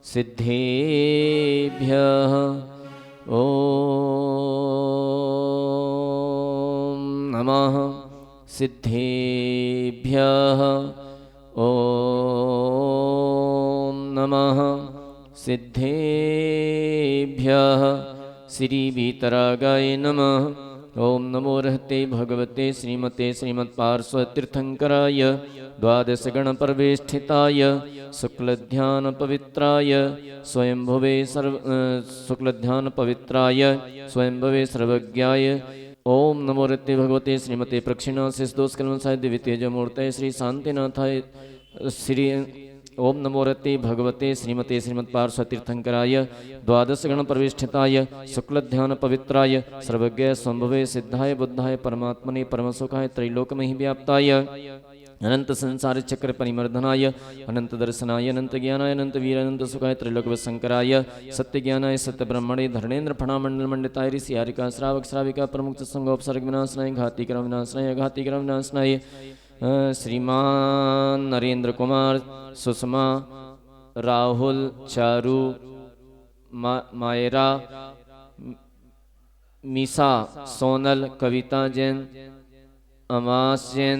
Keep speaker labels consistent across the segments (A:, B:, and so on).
A: सिद्धेभ्यः ॐ नमः सिद्धेभ्यः ॐ नमः सिद्धेभ्यः श्री वीतरागाय नमः। ओम नमो रहते भगवते श्रीमते श्रीमत्पार्श्वतीर्थंकराय द्वादश गण परवेष्ठिताय शुक्लध्यान पवित्राय स्वयंभुवे शुक्लध्यान पवित्राय स्वयंभुवे सर्वज्ञाय ओम नमो रहते भगवते श्रीमते प्रक्षिणा शिष्दोषकल्मषाय दिव्यतेजमूर्ते श्री शांतिनाथाय श्री ओम नमो रहते भगवते श्रीमते श्रीमत्पार्श्वतीर्थंकराय द्वादश गण प्रविष्ठिताय शुक्लध्यान पवित्राय सर्वज्ञ संभवे सिद्धाय बुद्धाय परमात्मने परमसुखाय त्रैलोकमहि व्याप्ताय अनंत संसार चक्र परिमर्दनाय अनंत दर्शनाय अनंत ज्ञानाय अनंत वीर अनंत सुखाय त्रैलोक शंकराय सत्य ज्ञानाय सत्य ब्रह्मणे धरणेन्द्र फणामंडल मंडिताय ऋषि हारिका श्रावक श्राविका प्रमुख संगोपसर्ग विनाशनाय घातिक्रम विनाशनाय घातिक्रम विनाशनाय श्रीमान नरेंद्र कुमार सुषमा राहुल चारू मायरा मीसा सोनल कविता जैन अमास जैन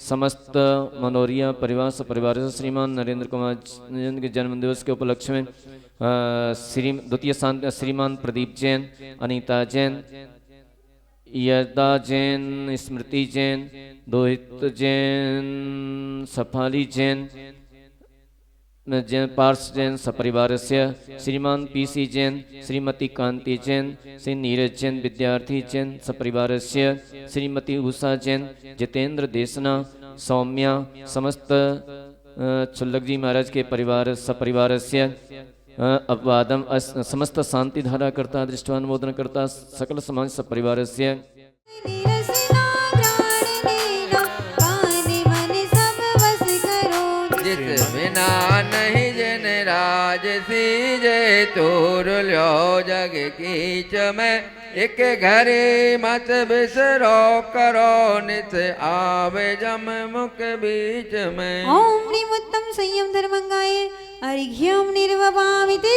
A: समस्त मनोरिया परिवार परिवार से श्रीमान नरेंद्र कुमार जैन के जन्म दिवस के उपलक्ष्य में द्वितीय श्रीमान प्रदीप जैन अनीता जैन यदा जैन स्मृति जैन दोहित जैन सफाली जैन जैन पार्श जैन सपरिवार से श्रीमान पीसी जैन श्रीमती कांति जैन श्री नीरज जैन विद्यार्थी जैन सपरिवार से श्रीमती उषा जैन जितेंद्र देसना सौम्या समस्त चुल्लक जी महाराज के परिवार सपरिवार से अपवादम समस्त शांति धारा करता दृष्टवान मोदन करता सकल समाज सपरिवार से
B: बिना नहीं जन राज सीजे तोर लो जग कीच में एक घरे मत बिसरो करो नित आवे जम मुख बीच में।
C: ओम ह्रीं उत्तम संयम धर्मंगाय अर्घ्यम निर्वपामिति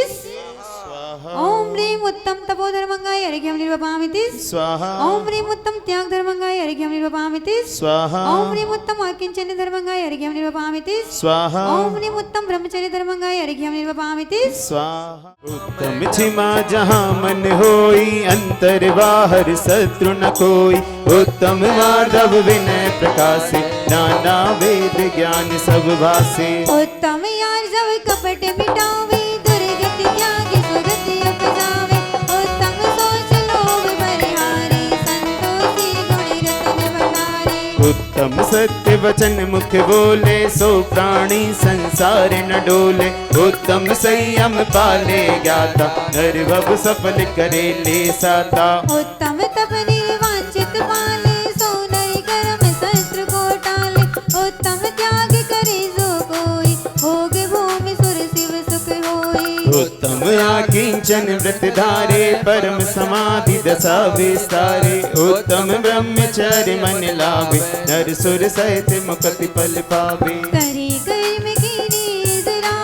C: ओम ह्रीं उत्तम तपो धर्मंगाय अर्घ्यम निर्वपामिति
D: स्वाहा।
C: ओम ह्रीं उत्तम त्याग धर्मंगाय अर्घ्यम निर्वपामिति
D: स्वाहा।
C: ओम ह्रीं उत्तम आकिंचन्य धर्मंगाय अर्घ्यम निर्वपामिति
D: स्वाहा।
C: ओम ह्रीं उत्तम ब्रह्मचर्य धर्मंगाय अर्घ्यम निर्वपामिति
D: स्वाहा। उत्तम छिमा जहाँ मन होई अंतर बाहर शत्रु न कोई उत्तम माधव विनय प्रकाशे नाना वेद ज्ञान सब भाषे
C: उत्तम यार जब कपट मिटावे दुर्गति त्यागे सुगति उपजावे उत्तम सोच लोभ परिहारी संतोषी गुण रत्न भंडारे
D: उत्तम सत्य वचन मुख बोले सो प्राणी संसार न डोले उत्तम संयम पाले ज्ञाता निर्भव सफल करे ले साता
C: उत्तम तप निर्वांचित पाले सो नर कर्म शस्त्र को टाले उत्तम त्याग करे जो कोई भोग भूमि सुर शिव सुख होई
D: उत्तम आकिंचन व्रत धारे परम समाधि दशा विस्तारे उत्तम ब्रह्मचर्य मन लाभे नर सुर सहित मुक्ति फल पावे
C: करे कर्म की निजरा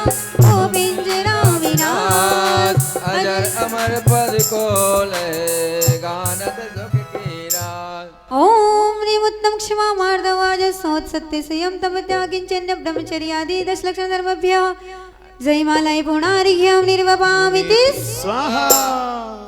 C: ओ बिंजरा विनाश
B: अजर अमर पद को ले गानत सुख की रात।
C: ओम ह्रीं उत्तम क्षमा मार्दवाज सोच सत्य संयम तप त्यागिंचन्य ब्रह्मचर्यादि 10 लक्षण धर्मभ्यः जय मालाय पुणार्घ्यं निर्वपामिति
D: स्वाहा।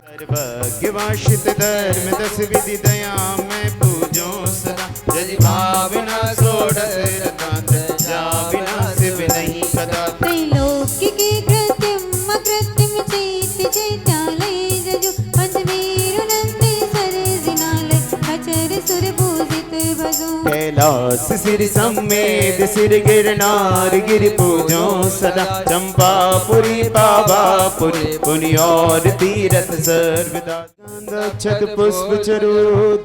D: सर्वज्ञवासित धर्म 10 विधि दया में पूजो सदा जय भावना षोडश रत्नात्र जा बिना शिव नहीं कदा
C: त्रैलोक्यके कृत्यं अकृत्यं चैत्य चैत्यालय जजु पंचवीर नंदी सरजिनालय अचर सुर पूजित भजो
D: कैलाश सिर समेत सिर गिरनार गिर पूजो सदा चंपापुरी पावापुरी पुनि और तीरथ सर्वदा अक्षत पुष्प चरो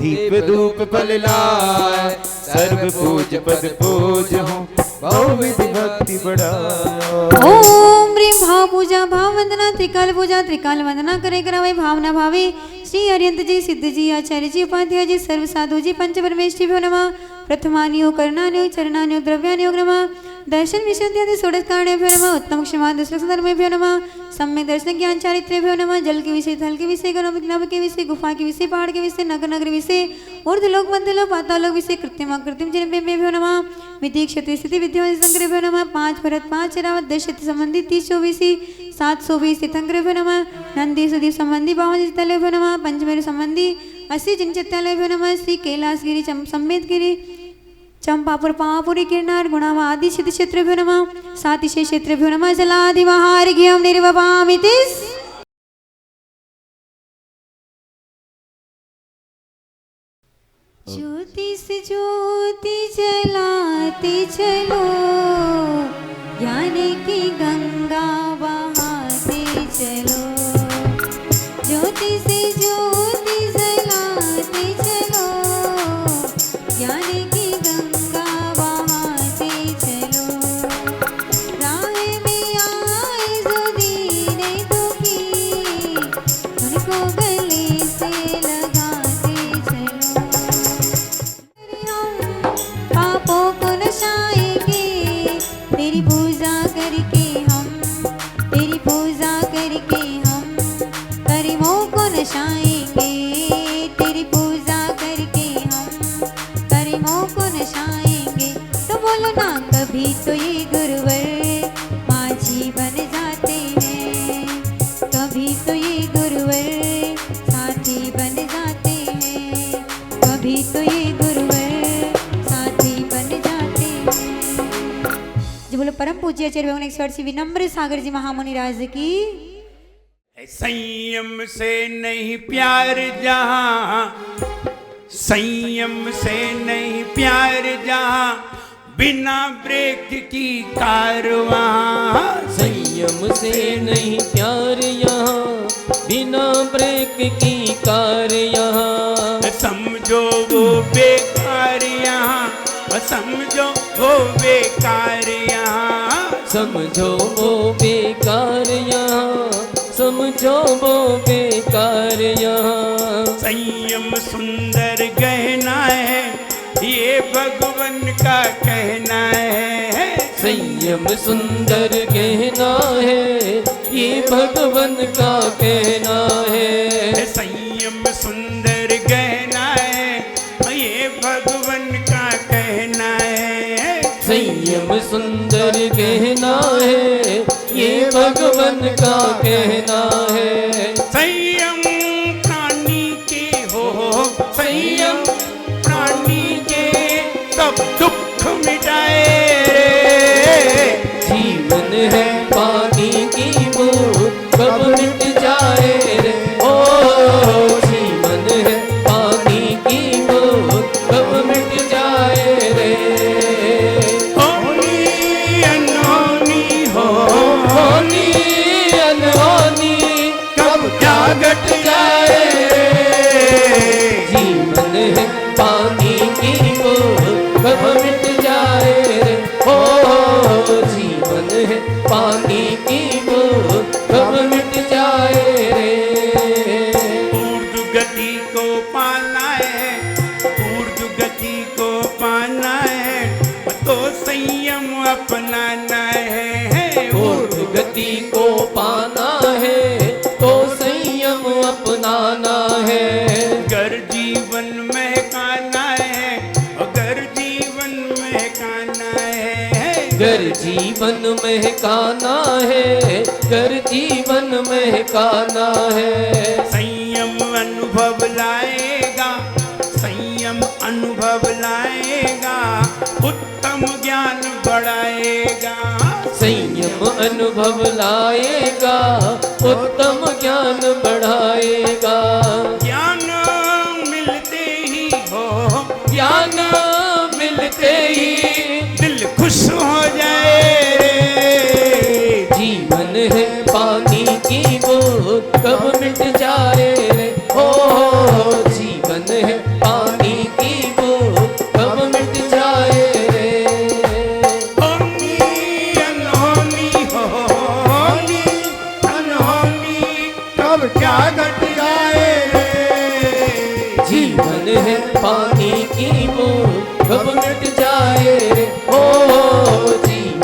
D: दीप धूप फल लाय सर्व पूज पद पूज हो बहुविधि भक्ति बढ़ाओ।
C: ओम ह्रीं भाव पूजा भाव वंदना त्रिकाल पूजा त्रिकाल वंदना करे करावे भावना भावे श्री हरियंत जी सिद्ध जी आचार्य जी उपाध्याय जी सर्व साधु जी पंच परमेष्ठी भ्यो नमः प्रथमान्यो करणान्यो चरणान्यो द्रव्यान्यो नमः दर्शन विशुद्ध्यादि षोडश कारणेभ्यो नमः उत्तम क्षमा धर्मेभ्यो नमः सम्यक दर्शन ज्ञान चारित्र्येभ्यो नमः जल के विषय थल के विषय गण नभ के विषय गुफा के विषय पहाड़ के विषय नगर नगर विषय ऊर्ध्वलोक मध्यलोक पातालोक विषय कृत्रिम कृत्रिम जन्मेभ्यो नमः विधि क्षेत्र स्थिति विद्यावादी संग्रहभ्यो नमः 5 भरत 5 रावत 10 संबंधी 30 24 720 तीर्थंकरेभ्यो नमः नंदी सुदीप संबंधी 52 तलेभ्यो नमः पंचमेरु संबंधी 80 जिनचत्यालयभ्यो नमः श्री कैलासगिरी समेतगिरी चंपापुर पापुरी किरनार गुणावा आदि सिद्ध क्षेत्रेभ्यो नमः सातिशय क्षेत्रेभ्यो नमः जलादि महार्घ्यं निर्वपामि तिस् ज्योति से ज्योति जलाते चलो ज्ञान की गंगा बहाते चलो ज्योति से ज्योति जलाते चलो ज्ञान की गंगा बहाते चलो राह में आए जो दीने दुखी उनको गले से लगाते चलो पापों को नशाएंगे तेरी पूजा करके हम तेरी पूजा करके हम करीमों को नशाएंगे तेरी पूजा करके हम करीमों को नशाएंगे तो बोलो ना कभी तो ये गुरुवर माझी बन जाते हैं कभी तो ये गुरुवर साथी बन जाते हैं कभी तो ये गुरुवर साथी बन जाते हैं। जी बोलो परम पूज्य आचार्य 180 विनम्र सागर जी महामुनि राज की।
E: संयम से नहीं प्यार जहाँ संयम से नहीं प्यार जहाँ बिना ब्रेक की कारवां
A: संयम से नहीं प्यार यहाँ बिना ब्रेक की कार यहाँ
E: समझो वो बेकार यहाँ समझो वो बेकार यहाँ
A: समझो वो बेकार यहाँ समझो वो बेकार यहाँ
E: संयम सुंदर गहना है ये भगवन का कहना है
A: संयम सुंदर कहना है ये भगवन का कहना है
E: संयम सुंदर गहना है ये भगवन का कहना है
A: संयम सुंदर कहना है ये भगवन का कहना है
E: संयम प्राणी के हो संयम प्राणी के सब दुख मिटाए रे
A: जीवन है पानी की बूंद कब मिट जाए रे ओ जीवन है पानी की बूंद कब मिट जाए रे
E: होनी अनहोनी हो
A: होनी अनहोनी
E: कब क्या घट जाए रे
A: जीवन है पानी की बूंद कब मिट जाए रे ओ जीवन है पानी की बूंद कब मिट जाए रे
E: ऊर्ध्व गति को पाना है ऊर्ध्व गति को पाना है तो संयम अपनाना है
A: ऊर्ध्व गति को पाना है तो संयम अपनाना है
E: अगर जीवन महकाना है अगर जीवन महकाना है
A: घर जीवन महकाना है घर जीवन महकाना है
E: संयम अनुभव लाएगा संयम अनुभव लाएगा उत्तम ज्ञान बढ़ाएगा
A: संयम अनुभव लाएगा उत्तम ज्ञान बढ़ाएगा
E: ज्ञान मिलते ही हो
A: ज्ञान मिलते ही
E: दिल खुश हो जाए रे
A: जीवन है पानी की बूंद कब मिट जाए रे ओ जीवन है पानी की बूंद कब मिट जाए रे
E: होनी अनहोनी हो होनी अनहोनी कब क्या घट जाए रे
A: जीवन है पानी की बूंद कब मिट जाए रे ओ जीवन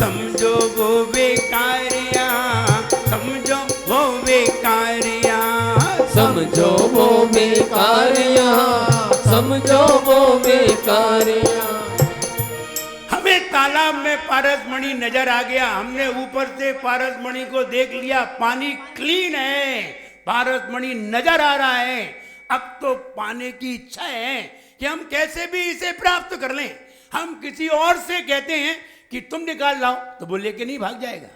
E: समझो वो बेकारिया, समझो वो बेकारिया,
A: समझो वो बेकारिया, समझो वो बेकारिया।
E: हमें तालाब में पारसमणि नजर आ गया, हमने ऊपर से पारसमणि को देख लिया, पानी क्लीन है, पारसमणि नजर आ रहा है। अब तो पाने की इच्छा है कि हम कैसे भी इसे प्राप्त कर लें। हम किसी और से कहते हैं कि तुम निकाल लाओ, तो वो लेके नहीं भाग जाएगा।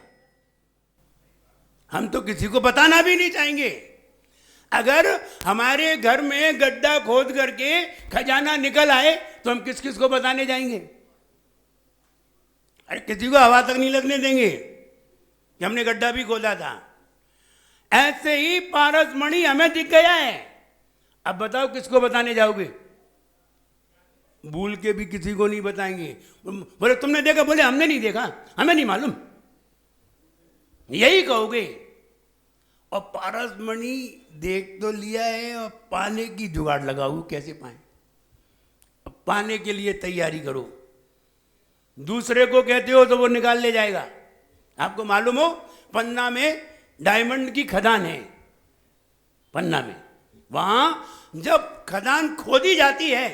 E: हम तो किसी को बताना भी नहीं चाहेंगे। अगर हमारे घर में गड्ढा खोद करके खजाना निकल आए तो हम किस किस को बताने जाएंगे? अरे किसी को हवा तक नहीं लगने देंगे कि हमने गड्ढा भी खोदा था। ऐसे ही पारसमणि हमें दिख गया है, अब बताओ किसको बताने जाओगे? भूल के भी किसी को नहीं बताएंगे। बोले तुमने देखा? बोले हमने नहीं देखा, हमें नहीं मालूम, यही कहोगे। और पारसमणि देख तो लिया है और पाने की जुगाड़ लगाओ, कैसे पाए? अब पाने के लिए तैयारी करो। दूसरे को कहते हो तो वो निकाल ले जाएगा। आपको मालूम हो पन्ना में डायमंड की खदान है, पन्ना में। वहां जब खदान खोदी जाती है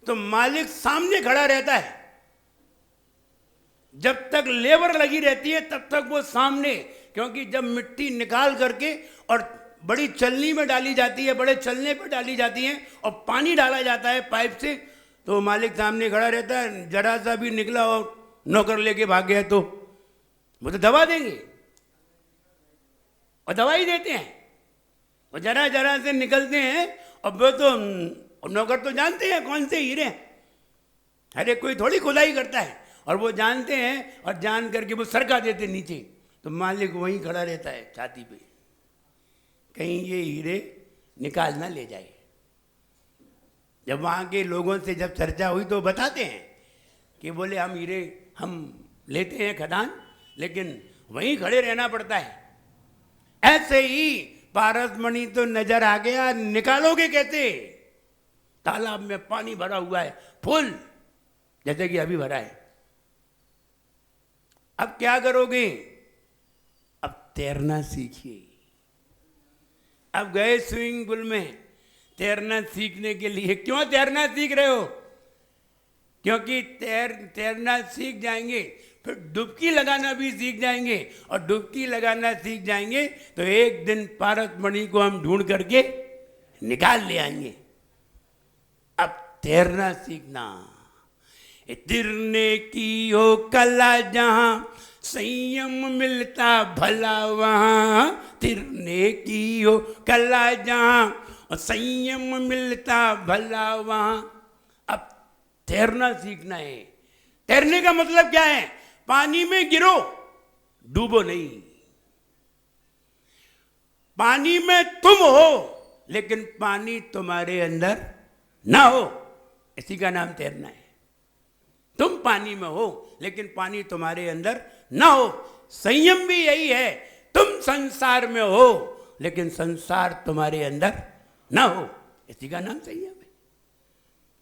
E: तो मालिक सामने खड़ा रहता है, जब तक लेबर लगी रहती है तब तक वो सामने, क्योंकि जब मिट्टी निकाल करके और बड़ी चलनी में डाली जाती है, बड़े चलने पर डाली जाती है और पानी डाला जाता है पाइप से, तो मालिक सामने खड़ा रहता है। जरा सा भी निकला और नौकर लेके भाग गया तो वो तो दबा देंगे और दवाई देते हैं। और जरा जरा से निकलते हैं और वो तो नौकर तो जानते हैं कौन से हीरे हैं, अरे कोई थोड़ी खुदाई करता है, और वो जानते हैं और जान करके वो सरका देते नीचे, तो मालिक वहीं खड़ा रहता है छाती पे, कहीं ये हीरे निकाल ना ले जाए। जब वहाँ के लोगों से जब चर्चा हुई तो बताते हैं कि बोले हम हीरे हम लेते हैं खदान, लेकिन वहीं खड़े रहना पड़ता है। ऐसे ही पारसमणि तो नजर आ गया, निकालोगे कैसे? तालाब में पानी भरा हुआ है फुल, जैसे कि अभी भरा है। अब क्या करोगे? अब तैरना सीखिए। अब गए स्विमिंग पूल में तैरना सीखने के लिए। क्यों तैरना सीख रहे हो? क्योंकि तैरना सीख जाएंगे फिर डुबकी लगाना भी सीख जाएंगे, और डुबकी लगाना सीख जाएंगे तो एक दिन पारसमणि को हम ढूंढ करके निकाल ले आएंगे। अब तैरना सीखना। तैरने की हो कला जहां संयम मिलता भला वहां, तैरने की हो कला जहां संयम मिलता भला वहां। अब तैरना सीखना है। तैरने का मतलब क्या है? पानी में गिरो, डूबो नहीं। पानी में तुम हो लेकिन पानी तुम्हारे अंदर ना हो, इसी का नाम तैरना है। तुम पानी में हो लेकिन पानी तुम्हारे अंदर ना हो। संयम भी यही है, तुम संसार में हो लेकिन संसार तुम्हारे अंदर ना हो, इसी का नाम संयम है।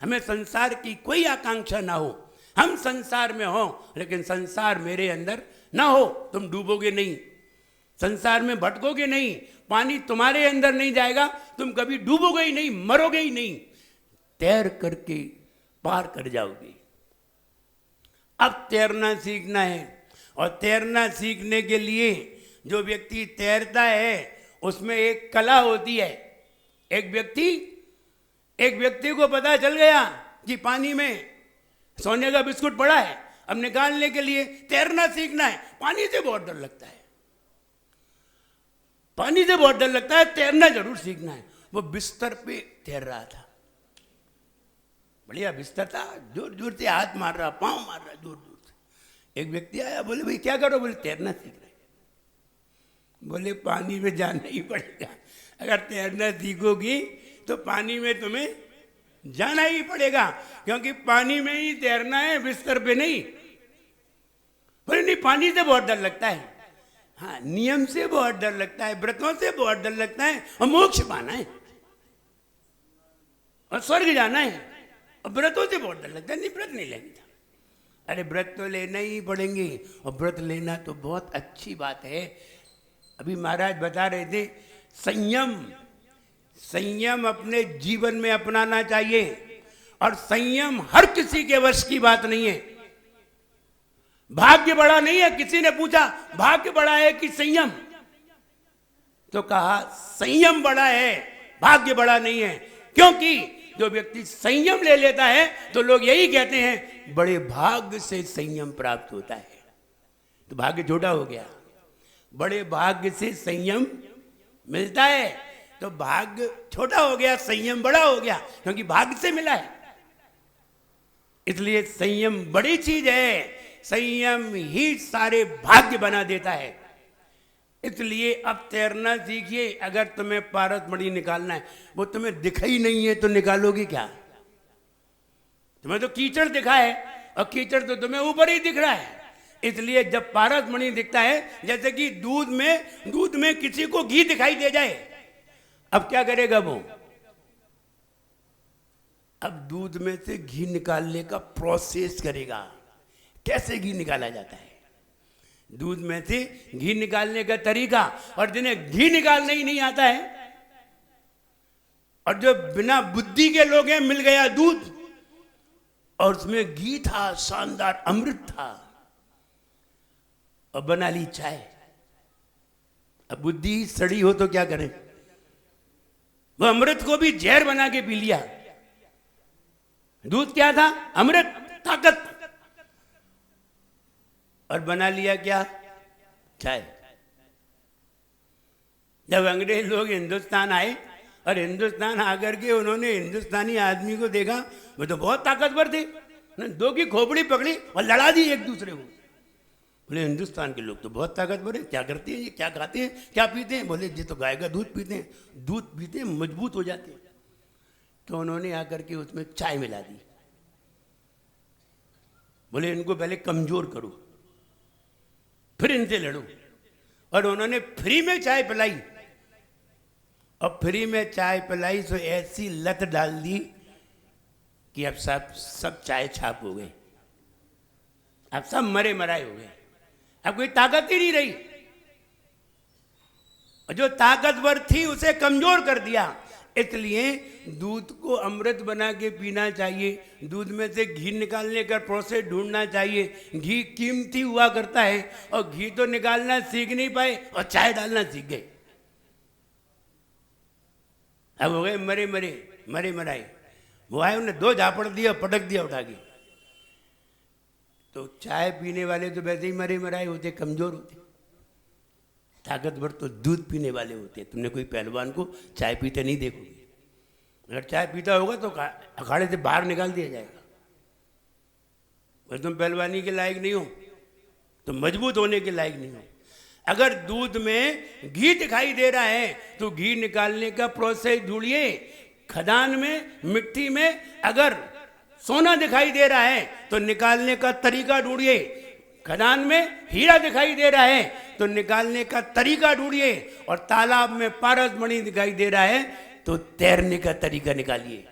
E: हमें संसार की कोई आकांक्षा ना हो, हम संसार में हो लेकिन संसार मेरे अंदर ना हो। तुम डूबोगे नहीं, संसार में भटकोगे नहीं, पानी तुम्हारे अंदर नहीं जाएगा, तुम कभी डूबोगे ही नहीं, मरोगे ही नहीं, तैर करके पार कर जाओगे। अब तैरना सीखना है, और तैरना सीखने के लिए जो व्यक्ति तैरता है उसमें एक कला होती है। एक व्यक्ति को पता चल गया कि पानी में सोने का बिस्कुट पड़ा है, अब निकालने के लिए तैरना सीखना है। पानी से बहुत डर लगता है, पानी से बहुत डर लगता है, तैरना जरूर सीखना है। वो बिस्तर पे तैर रहा था, बढ़िया बिस्तर था, जोर जोर से हाथ मार रहा, पांव मार रहा, जोर जोर से। एक व्यक्ति आया, बोले भाई क्या करो? बोले तैरना सीख रहे। बोले पानी में जाना ही पड़ेगा, अगर तैरना सीखोगी तो पानी में तुम्हें जाना ही पड़ेगा, क्योंकि पानी में ही तैरना है, बिस्तर पे नहीं। बोले नहीं, पानी से बहुत डर लगता है। हाँ, नियम से बहुत डर लगता है, व्रतों से बहुत डर लगता है, और मोक्ष पाना है और स्वर्ग जाना है, और व्रतों से बहुत डर लगता है, नहीं व्रत नहीं लेना था। अरे व्रत तो लेना ही पड़ेंगे, और व्रत लेना तो बहुत अच्छी बात है। अभी महाराज बता रहे थे संयम, संयम अपने जीवन में अपनाना चाहिए, और संयम हर किसी के वश की बात नहीं है। भाग्य बड़ा नहीं है। किसी ने पूछा भाग्य बड़ा है कि संयम, तो कहा संयम बड़ा है, भाग्य बड़ा नहीं है। क्योंकि जो व्यक्ति संयम ले लेता है तो लोग यही कहते हैं बड़े भाग्य से संयम प्राप्त होता है। तो भाग्य छोटा हो गया, बड़े भाग्य से संयम मिलता है, तो भाग्य छोटा हो गया, संयम बड़ा हो गया, क्योंकि भाग्य से मिला है। इसलिए संयम बड़ी चीज है। संयम ही सारे भाग्य बना देता है। इसलिए अब तैरना सीखिए। अगर तुम्हें पारसमणि निकालना है, वो तुम्हें दिखा ही नहीं है तो निकालोगे क्या? तुम्हें तो कीचड़ दिखा है, और कीचड़ तो तुम्हें ऊपर ही दिख रहा है। इसलिए जब पारसमणि दिखता है, जैसे कि दूध में किसी को घी दिखाई दे जाए, अब क्या करेगा वो? अब दूध में से घी निकालने का प्रोसेस करेगा। कैसे घी निकाला जाता है, दूध में से घी निकालने का तरीका। और जिन्हें घी निकालना ही नहीं आता है, और जो बिना बुद्धि के लोग हैं, मिल गया दूध और उसमें घी था, शानदार अमृत था, और बना ली चाय। अब बुद्धि सड़ी हो तो क्या करें? वो अमृत को भी जहर बना के पी लिया। दूध क्या था? अमृत, ताकत, और बना लिया क्या? चाय। जब अंग्रेज लोग हिंदुस्तान आए, और हिंदुस्तान आकर के उन्होंने हिंदुस्तानी आदमी को देखा, वो तो बहुत ताकतवर थे, दो की खोपड़ी पकड़ी और लड़ा दी एक दूसरे को। बोले हिंदुस्तान के लोग तो बहुत ताकतवर है, क्या करते हैं ये, क्या खाते हैं, क्या पीते हैं? बोले ये तो गाय का दूध पीते हैं, दूध पीते हैं मजबूत हो जाते हैं। तो उन्होंने आकर के उसमें चाय मिला दी। बोले इनको पहले कमजोर करो, फिर इनसे लड़ो। और उन्होंने फ्री में चाय पिलाई, और फ्री में चाय पिलाई तो ऐसी लत डाल दी कि अब सब चाय छाप हो गए, अब सब मरे मराए हो गए, अब कोई ताकत ही नहीं रही। और जो ताकतवर थी उसे कमजोर कर दिया। इसलिए दूध को अमृत बना के पीना चाहिए, दूध में से घी निकालने का प्रोसेस ढूंढना चाहिए। घी कीमती हुआ करता है, और घी तो निकालना सीख नहीं पाए और चाय डालना सीख गए। अब हो गए मरे मराए। वो आए, उन्हें दो झापड़ दिया, पटक दिया उठा के। तो चाय पीने वाले तो वैसे ही मरे मराए होते, कमजोर होते। ताकतवर तो दूध पीने वाले होते हैं। तुमने कोई पहलवान को चाय पीते नहीं देखोगे। अगर चाय पीता होगा तो अखाड़े से बाहर निकाल दिया जाएगा। अगर तुम पहलवानी के लायक नहीं हो, तो मजबूत होने के लायक नहीं हो। अगर दूध में घी दिखाई दे रहा है तो घी निकालने का प्रोसेस ढूंढिए। खदान में, मिट्टी में अगर सोना दिखाई दे रहा है तो निकालने का तरीका ढूंढिए। खदान में हीरा दिखाई दे रहा है तो निकालने का तरीका ढूंढिए। और तालाब में पारसमणि दिखाई दे रहा है तो तैरने का तरीका निकालिए।